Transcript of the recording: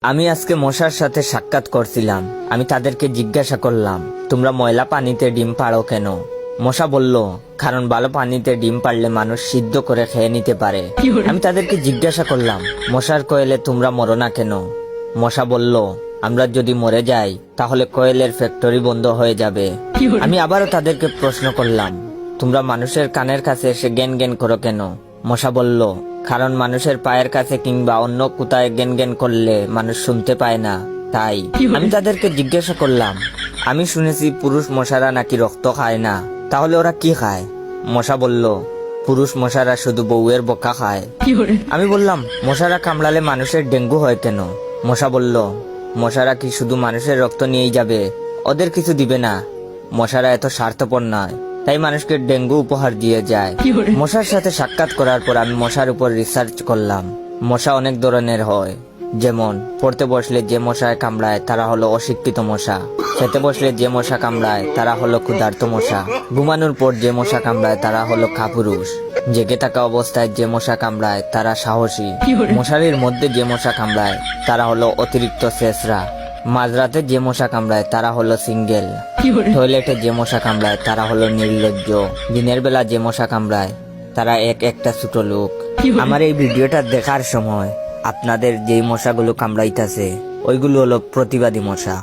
আমি আজকে মশার সাথে সাক্ষাৎ করছিলাম। আমি তাদেরকে জিজ্ঞাসা করলাম, তোমরা ময়লা পানিতে ডিম পাড়ো কেন? মশা বলল, কারণ ভালো পানিতে ডিম পারলে মানুষ সিদ্ধ করে খেয়ে নিতে পারে। আমি তাদেরকে জিজ্ঞাসা করলাম, মশার কোয়েলে তোমরা মরো না কেন? মশা বলল, আমরা যদি মরে যাই তাহলে কোয়েলের ফ্যাক্টরি বন্ধ হয়ে যাবে। আমি আবারও তাদেরকে প্রশ্ন করলাম, তোমরা মানুষের কানের কাছে এসে জ্ঞান জ্ঞান করো কেন? মশা বলল, কারণ মানুষের পায়ের কাছে কিংবা অন্য কোথায় জ্ঞান জ্ঞান করলে মানুষ শুনতে পায় না, তাই। আমি তাদেরকে জিজ্ঞাসা করলাম, আমি শুনেছি পুরুষ মশারা নাকি রক্ত খায় না, তাহলে ওরা কি খায়? মশা বলল, পুরুষ মশারা শুধু বউয়ের বকা খায়। আমি বললাম, মশারা কামড়ালে মানুষের ডেঙ্গু হয় কেন? মশা বলল, মশারা কি শুধু মানুষের রক্ত নিয়েই যাবে, ওদের কিছু দিবে না। মশারা এত স্বার্থপর নয়, তাই মানুষকে ডেঙ্গু উপহার দিয়ে যায়। মশার সাথে সাক্ষাৎ করার পর আমি মশার উপর রিসার্চ করলাম। মশা অনেক ধরনের হয়, যেমন পড়তে বসলে যে মশায় কামড়ায় তারা হলো অশিক্ষিত মশা, খেতে বসলে যে মশা কামড়ায় তারা হলো ক্ষুধার্ত মশা, ঘুমানোর পর যে মশা কামড়ায় তারা হলো কাপুরুষ, জেগে থাকা অবস্থায় যে মশা কামড়ায় তারা সাহসী, মশারির মধ্যে যে মশা কামড়ায় তারা হলো অতিরিক্ত শেষরা, মাঝরাতে যে মশা কামড়ায় তারা হলো সিঙ্গেল, টয়লেটে যে মশা কামড়ায় তারা হলো নির্লজ্জ, দিনের বেলা যে মশা কামড়ায় তারা একটা ছোট লোক। আমার এই ভিডিওটা দেখার সময় আপনাদের যেই মশাগুলো কামড়াইতেছে ওইগুলো হলো প্রতিবাদী মশা।